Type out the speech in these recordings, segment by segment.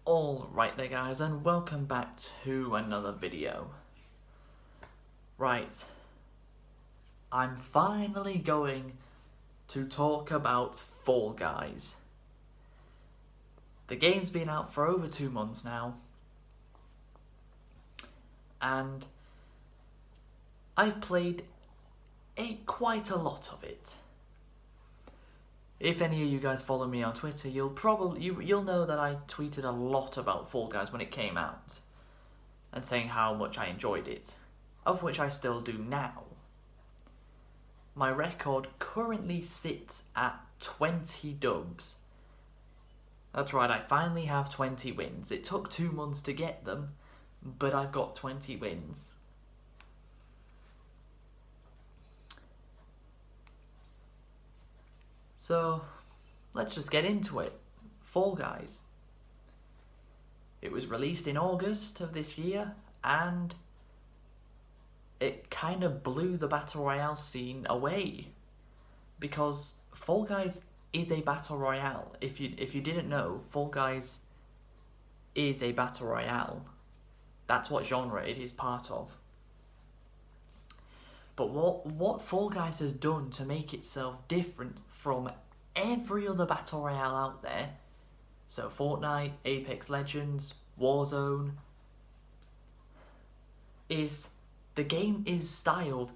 Alright there guys, and welcome back to another video. Right, I'm finally going to talk about Fall Guys. The game's been out for over 2 months now, and I've played quite a lot of it. If any of you guys follow me on Twitter, you'll know that I tweeted a lot about Fall Guys when it came out, and saying how much I enjoyed it, of which I still do now. My record currently sits at 20 dubs. That's right, I finally have 20 wins. It took 2 months to get them, but I've got 20 wins. So, let's just get into it. Fall Guys. It was released in August of this year, and it kind of blew the Battle Royale scene away. Because Fall Guys is a Battle Royale. If you didn't know, Fall Guys is a Battle Royale. That's what genre it is part of. But what Fall Guys has done to make itself different from every other Battle Royale out there, so Fortnite, Apex Legends, Warzone, is the game is styled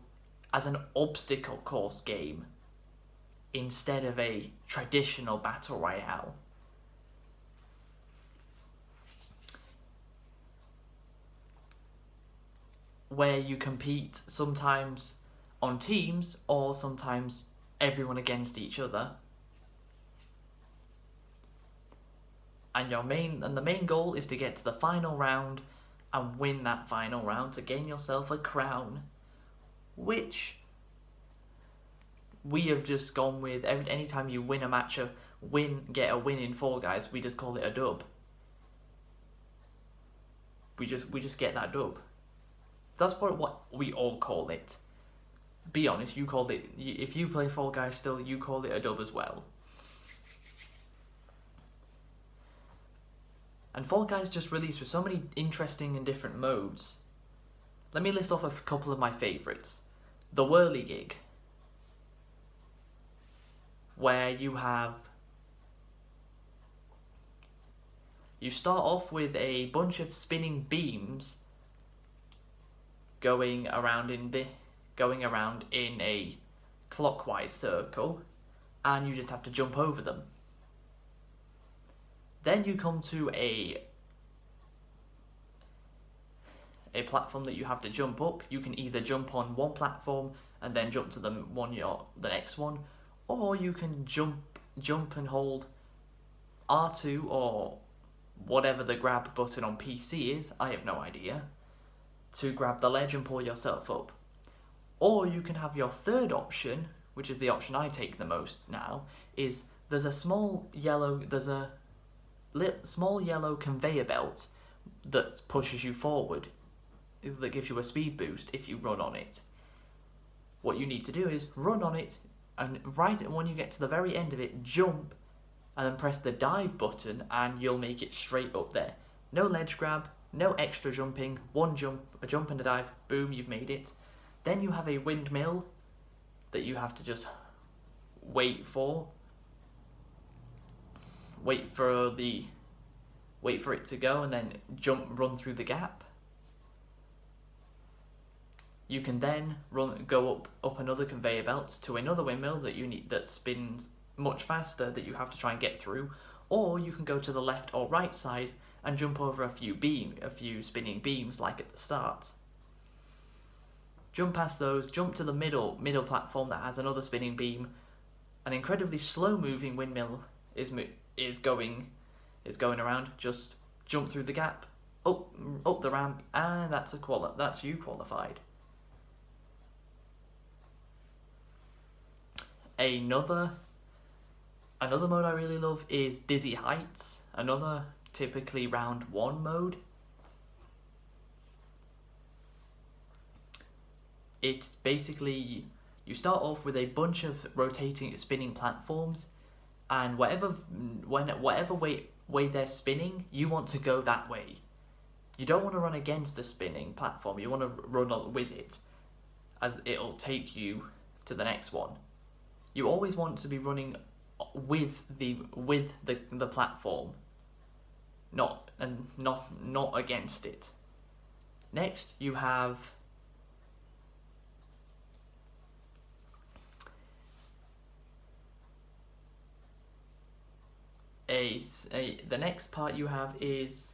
as an obstacle course game instead of a traditional Battle Royale. Where you compete sometimes on teams or sometimes everyone against each other. And the main goal is to get to the final round and win that final round to gain yourself a crown, which we have just gone with. Anytime you win a match, get a win in Fall Guys, we just call it a dub. We just get that dub. That's what we all call it. Be honest, you call it. If you play Fall Guys still, you call it a dub as well. And Fall Guys just released with so many interesting and different modes. Let me list off a couple of my favourites. TheWhirlygig, where you start off with a bunch of spinning beams going around in a clockwise circle, and you just have to jump over them. Then you come to a platform that you have to jump up. You can either jump on one platform and then jump to the next one, or you can jump and hold R2 or whatever the grab button on PC is, I have no idea, to grab the ledge and pull yourself up. Or you can have your third option, which is the option I take the most now, is there's a small yellow conveyor belt that pushes you forward, that gives you a speed boost if you run on it. What you need to do is run on it, and right when you get to the very end of it, jump, and then press the dive button, and you'll make it straight up there. No ledge grab, no extra jumping, one jump, a jump and a dive, boom, you've made it. Then you have a windmill that you have to just wait for it to go, and then run through the gap. You can then go up another conveyor belt to another windmill that spins much faster, that you have to try and get through, or you can go to the left or right side and jump over a few spinning beams like at the start. Jump past those, jump to the middle platform that has another spinning beam. An incredibly slow moving windmill is going around. Just jump through the gap, up the ramp, and that's you qualified. Another mode I really love is Dizzy Heights, another typically round 1 mode. It's basically, you start off with a bunch of spinning platforms, and whatever way they're spinning, you want to go that way. You don't want to run against the spinning platform, you want to run with it, as it'll take you to the next one. You always want to be running with the platform, not against it. Next, you have the next part you have is,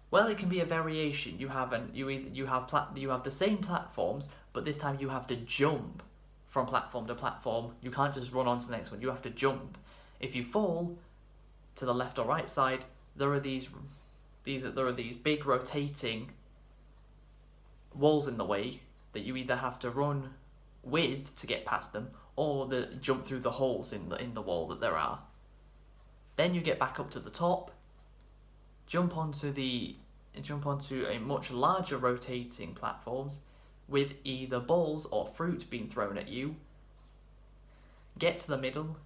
well, it can be a variation. You have the same platforms, but this time you have to jump from platform to platform. You can't just run on to the next one. You have to jump. If you fall to the left or right side, there are these big rotating walls in the way that you either have to run with to get past them, or jump through the holes in the wall that there are. Then you get back up to the top, jump onto a much larger rotating platforms with either balls or fruit being thrown at you. Get to the middle,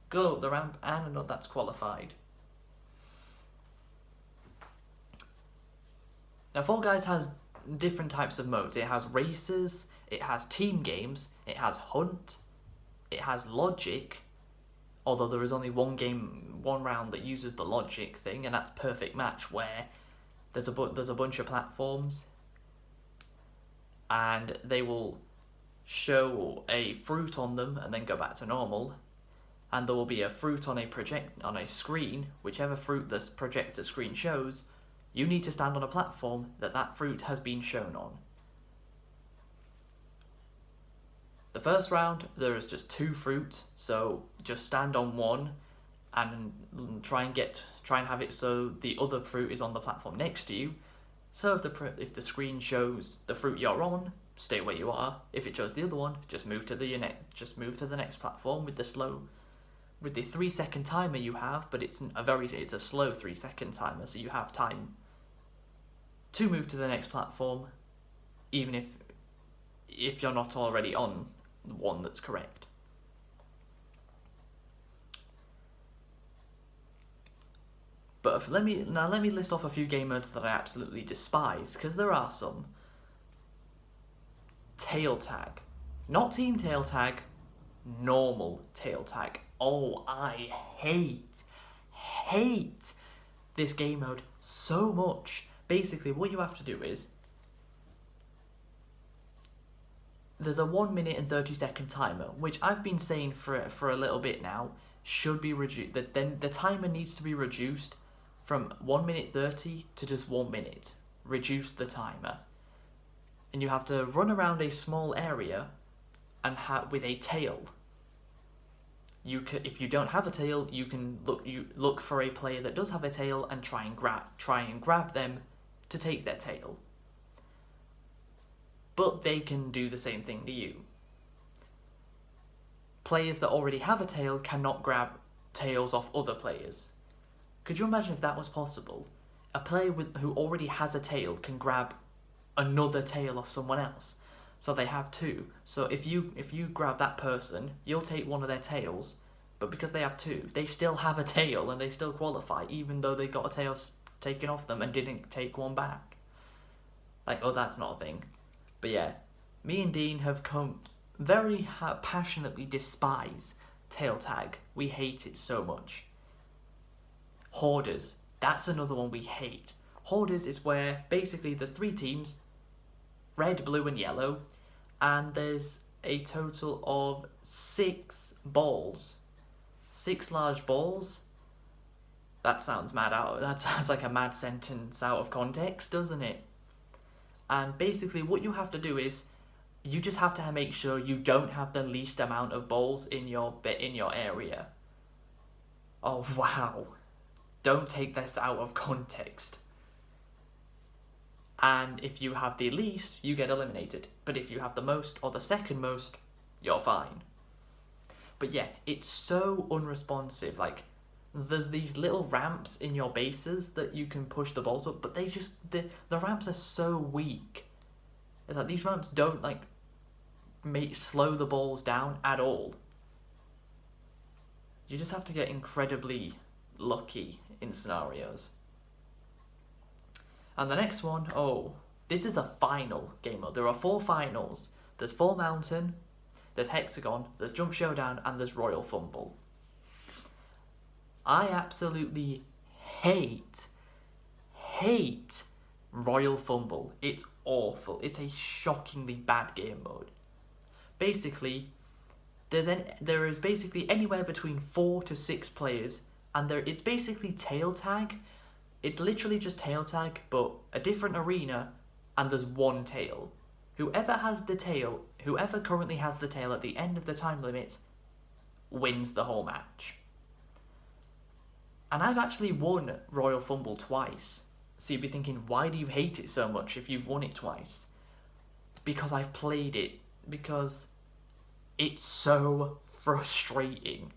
go up the ramp, and that's qualified. Now, Fall Guys has different types of modes. It has races, it has team games, it has hunt, it has logic, although there is only one round that uses the logic thing, and that's perfect match, where there's a bunch of platforms and they will show a fruit on them and then go back to normal, and there will be a fruit on a screen. Whichever fruit this projector screen shows, you need to stand on a platform that fruit has been shown on. The first round, there is just 2 fruits, so just stand on one and try and have it so the other fruit is on the platform next to you. So if the screen shows the fruit you're on, stay where you are. If it shows the other one, just move to the next platform with the 3-second timer you have, but it's a slow 3-second timer, so you have time to move to the next platform, even if you're not already on the one that's correct. But let me list off a few game modes that I absolutely despise, because there are some. Tail tag. Not team tail tag, normal tail tag. Oh, I hate this game mode so much. Basically, what you have to do is, there's a 1 minute and 30-second timer, which I've been saying for a little bit now, should be reduced. Then the timer needs to be reduced from 1 minute 30 to just 1 minute. Reduce the timer. And you have to run around a small area and with a tail. If you don't have a tail, you can look for a player that does have a tail and try and grab them to take their tail. But they can do the same thing to you. Players that already have a tail cannot grab tails off other players. Could you imagine if that was possible? A player who already has a tail can grab another tail off someone else. So they have 2. So if you grab that person, you'll take one of their tails, but because they have 2, they still have a tail and they still qualify, even though they got a tail taken off them and didn't take one back. That's not a thing. But yeah, me and Dean have come very passionately despise tail tag. We hate it so much. Hoarders. That's another one we hate. Hoarders is where basically there's 3 teams, red, blue and yellow, and there's a total of 6 balls. 6 large balls. That sounds that sounds like a mad sentence out of context, doesn't it? And basically what you have to do is, you just have to make sure you don't have the least amount of balls in your area. Oh wow. Don't take this out of context. And if you have the least, you get eliminated. But if you have the most or the second most, you're fine. But yeah, it's so unresponsive. There's these little ramps in your bases that you can push the balls up, but the ramps are so weak. It's these ramps don't slow the balls down at all. You just have to get incredibly lucky in scenarios. And the next one, this is a final game mode. There are 4 finals. There's Full Mountain, there's Hexagon, there's Jump Showdown, and there's Royal Fumble. I absolutely hate Royal Fumble. It's awful. It's a shockingly bad game mode. Basically, there is basically anywhere between 4 to 6 players, and it's basically tail tag. It's literally just tail tag, but a different arena, and there's one tail. Whoever currently has the tail at the end of the time limit wins the whole match. And I've actually won Royal Fumble twice. So you'd be thinking, why do you hate it so much if you've won it twice? Because I've played it. Because it's so frustrating.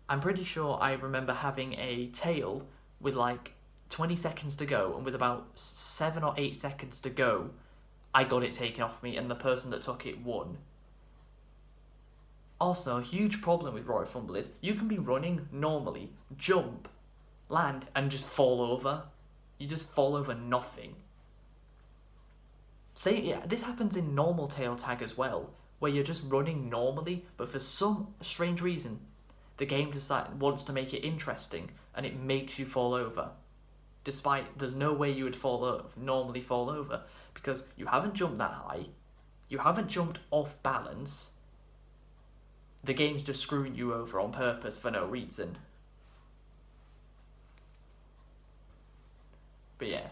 I'm pretty sure I remember having a tail with like 20 seconds to go, and with about 7 or 8 seconds to go, I got it taken off me, and the person that took it won. Also, a huge problem with Royal Fumble is you can be running normally, jump, land, and just fall over. You just fall over nothing. This happens in normal tail tag as well, where you're just running normally, but for some strange reason, the game wants to make it interesting, and it makes you fall over. Despite there's no way you would normally fall over, because you haven't jumped that high, you haven't jumped off balance. The game's just screwing you over on purpose for no reason. But yeah,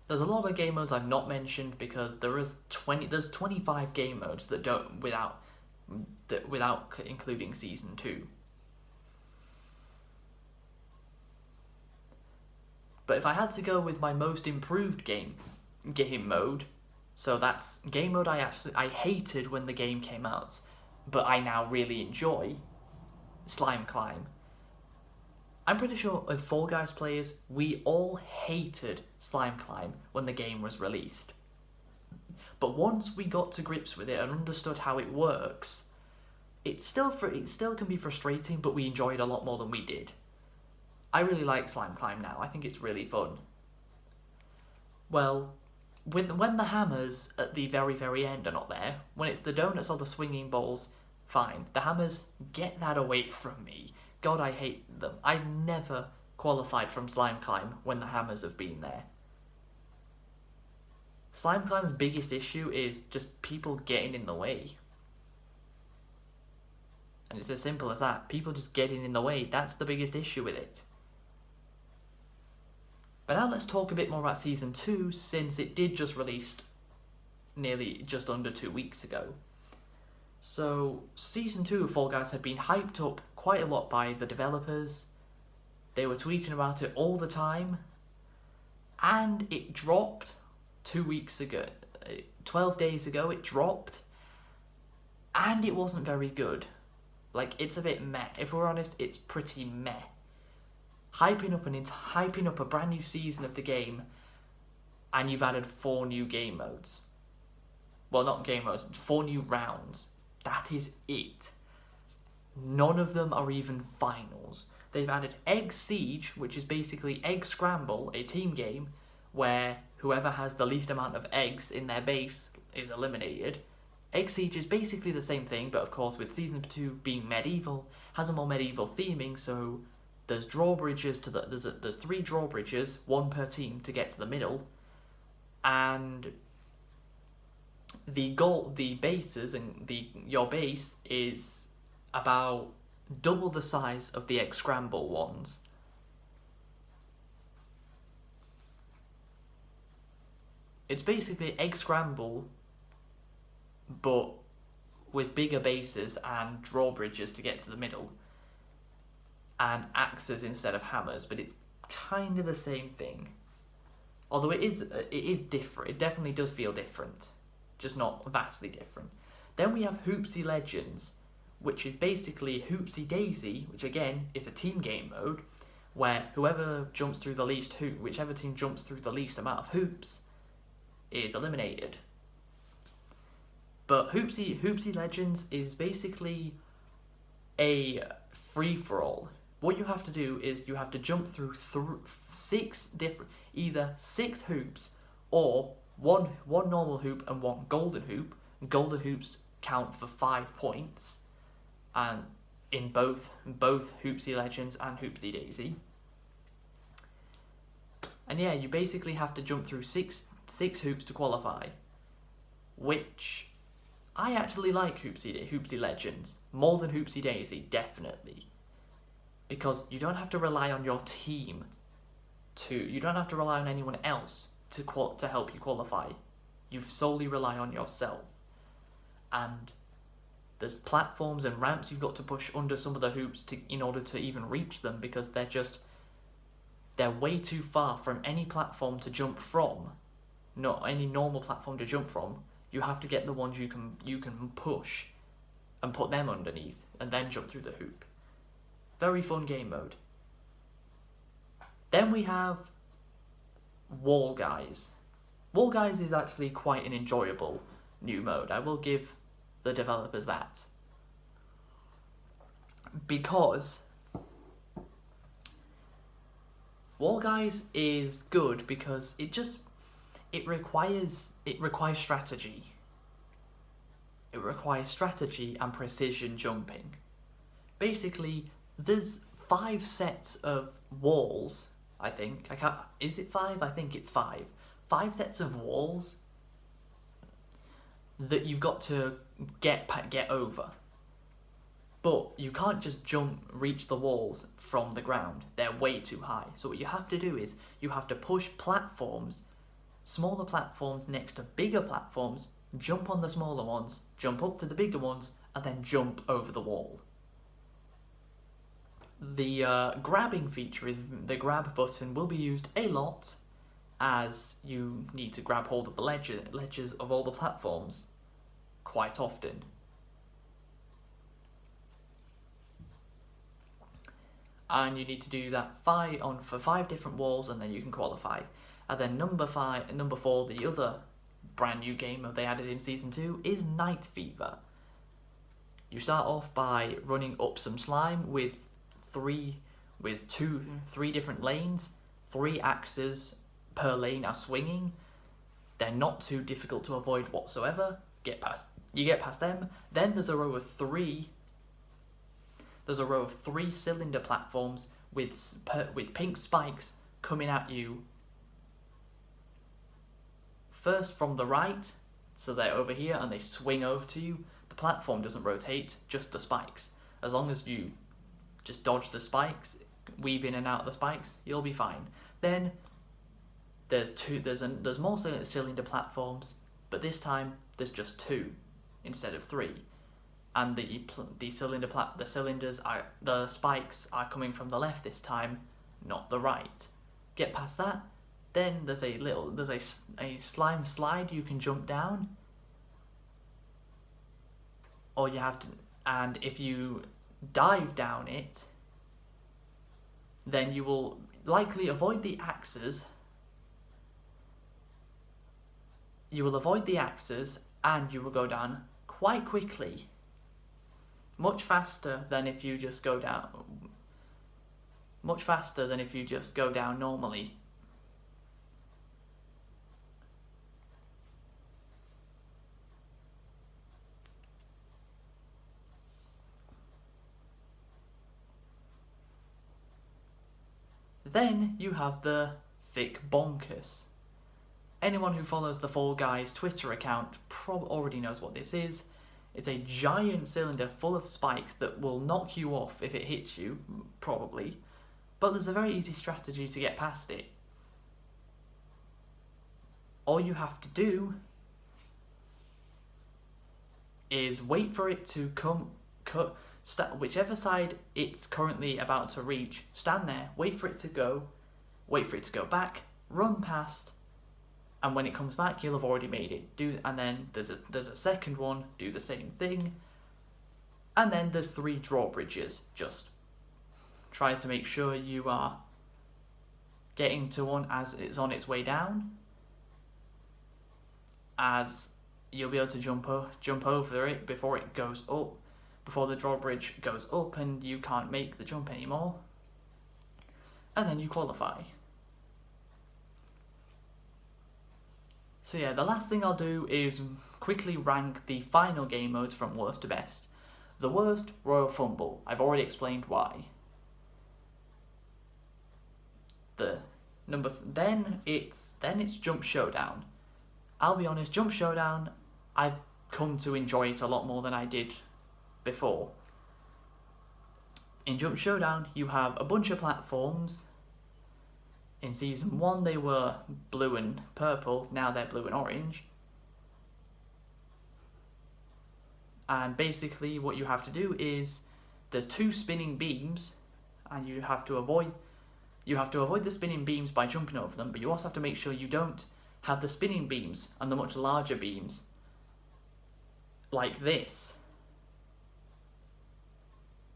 there's a lot of game modes I've not mentioned because there's 25 game modes that don't without including season 2. But if I had to go with my most improved game mode, so that's game mode I hated when the game came out, but I now really enjoy, Slime Climb. I'm pretty sure as Fall Guys players, we all hated Slime Climb when the game was released. But once we got to grips with it and understood how it works, it still can be frustrating, but we enjoy it a lot more than we did. I really like Slime Climb now. I think it's really fun. Well, when the hammers at the very, very end are not there, when it's the donuts or the swinging balls, fine. The hammers, get that away from me. God, I hate them. I've never qualified from Slime Climb when the hammers have been there. Slime Climb's biggest issue is just people getting in the way. And it's as simple as that. People just getting in the way. That's the biggest issue with it. But now let's talk a bit more about Season 2, since it did just release nearly just under 2 weeks ago. So, Season 2 of Fall Guys had been hyped up quite a lot by the developers. They were tweeting about it all the time. And it dropped 2 weeks ago. 12 days ago it dropped. And it wasn't very good. It's a bit meh. If we're honest, it's pretty meh. Hyping up a brand new season of the game, and you've added 4 new game modes. Well, not game modes, 4 new rounds. That is it. None of them are even finals. They've added Egg Siege, which is basically Egg Scramble, a team game, where whoever has the least amount of eggs in their base is eliminated. Egg Siege is basically the same thing, but of course with Season 2 being medieval, has a more medieval theming, so there's drawbridges there's 3 drawbridges, 1 per team to get to the middle, and the bases and your base is about double the size of the Egg Scramble ones. It's basically Egg Scramble, but with bigger bases and drawbridges to get to the middle, and axes instead of hammers, but it's kind of the same thing. Although it is different. It definitely does feel different, just not vastly different. Then we have Hoopsy Legends, which is basically Hoopsy Daisy, which again is a team game mode, where whichever team jumps through the least amount of hoops is eliminated. But Hoopsy Legends is basically free-for-all. What you have to do is you have to jump through 6 different, either 6 hoops or one normal hoop and 1 golden hoop. Golden hoops count for 5 points, and in both Hoopsy Legends and Hoopsy Daisy. And yeah, you basically have to jump through six hoops to qualify, which I actually like Hoopsy Legends more than Hoopsy Daisy, definitely, because you don't have to rely on your team you don't have to rely on anyone else to help you qualify. You solely rely on yourself, and there's platforms and ramps you've got to push under some of the hoops in order to even reach them, because they're way too far from any platform to jump from. Not any normal platform to jump from. You have to get the ones you can push and put them underneath and then jump through the hoop. Very fun game mode. Then we have Wall Guys. Wall Guys is actually quite an enjoyable new mode. I will give the developers that. Because Wall Guys is good because it requires strategy. It requires strategy and precision jumping. Basically, there's 5 sets of walls, I think. Is it 5? I think it's 5. 5 sets of walls that you've got to get over. But you can't just reach the walls from the ground. They're way too high. So what you have to do is you have to push platforms, smaller platforms next to bigger platforms, jump on the smaller ones, jump up to the bigger ones, and then jump over the wall. The grabbing feature is the grab button will be used a lot, as you need to grab hold of the ledges of all the platforms quite often. And you need to do that for 5 different walls, and then you can qualify. And then number 4, the other brand new game they added in Season 2 is Night Fever. You start off by running up some slime with 3 different lanes, 3 axes per lane are swinging. They're not too difficult to avoid whatsoever. You get past them. Then there's a row of 3 cylinder platforms with pink spikes coming at you. First from the right, so they're over here and they swing over to you. The platform doesn't rotate, just the spikes. As long as you just dodge the spikes, weave in and out of the spikes, you'll be fine. Then there's more cylinder platforms, but this time there's just 2 instead of 3. And the spikes are coming from the left this time, not the right. Get past that, then there's a slime slide you can jump down, or you have to, and if you dive down it, then you will likely avoid the axes. You will avoid the axes, and you will go down quite quickly. Much faster than if you just go down. Much faster than if you just go down normally. Then you have the Thick Bonkers. Anyone who follows the Fall Guys Twitter account already knows what this is. It's a giant cylinder full of spikes that will knock you off if it hits you, probably. But there's a very easy strategy to get past it. All you have to do is wait for it to whichever side it's currently about to reach, stand there, wait for it to go back, run past, and when it comes back, you'll have already made it. And then there's a second one, do the same thing. And then there's 3 drawbridges. Just try to make sure you are getting to one as it's on its way down, as you'll be able to jump over it before it goes up. before the drawbridge goes up and you can't make the jump anymore. And then you qualify. So yeah, the last thing I'll do is quickly rank the final game modes from worst to best. The worst, Royal Fumble. I've already explained why. Then it's Jump Showdown. I'll be honest, Jump Showdown, I've come to enjoy it a lot more than I did before. In Jump Showdown, you have a bunch of platforms. In Season 1, they were blue and purple, now they're blue and orange. And basically what you have to do is, there's 2 spinning beams, and you have to avoid the spinning beams by jumping over them, but you also have to make sure you don't have the spinning beams and the much larger beams like this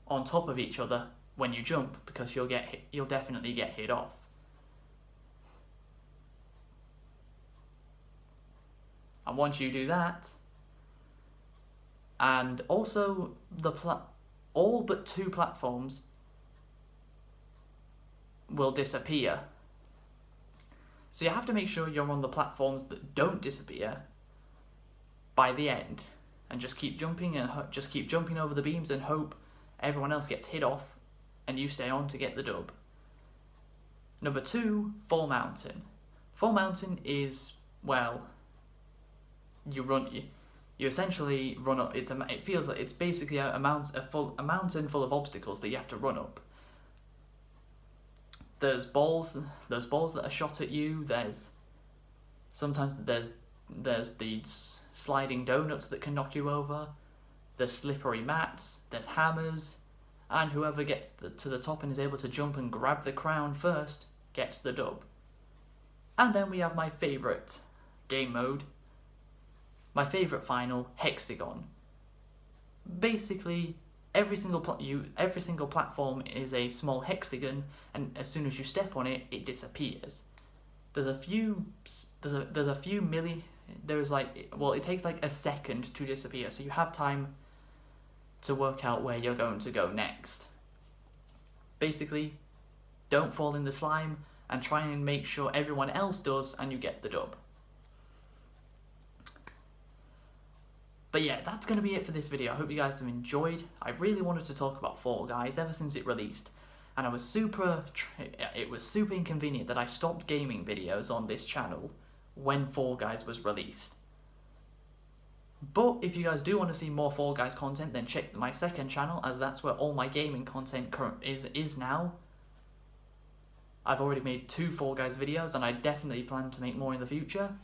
on top of each other when you jump, because you'll definitely get hit off. And once you do that, and also all but 2 platforms will disappear. So you have to make sure you're on the platforms that don't disappear by the end, and just keep jumping over the beams and hope everyone else gets hit off and you stay on to get the dub. Number 2, Fall Mountain. Fall Mountain is, well, you essentially run up. It feels like it's basically a mountain full of obstacles that you have to run up. There's balls that are shot at you. Sometimes there's these sliding donuts that can knock you over. There's slippery mats. There's hammers, and whoever gets to the top and is able to jump and grab the crown first gets the dub. And then we have my favourite game mode. My favourite final, Hexagon. Basically, every single platform is a small hexagon, and as soon as you step on it, it disappears. It takes like a second to disappear, so you have time to work out where you're going to go next. Basically, don't fall in the slime and try and make sure everyone else does, and you get the dub. But yeah, that's going to be it for this video. I hope you guys have enjoyed. I really wanted to talk about Fall Guys ever since it released, and it was super inconvenient that I stopped gaming videos on this channel when Fall Guys was released. But if you guys do want to see more Fall Guys content, then check my second channel, as that's where all my gaming content is now. I've already made 2 Fall Guys videos, and I definitely plan to make more in the future.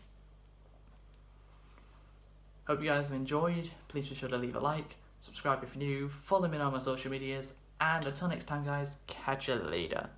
Hope you guys have enjoyed. Please be sure to leave a like, subscribe if you're new, follow me on my social medias, and until next time guys, catch you later.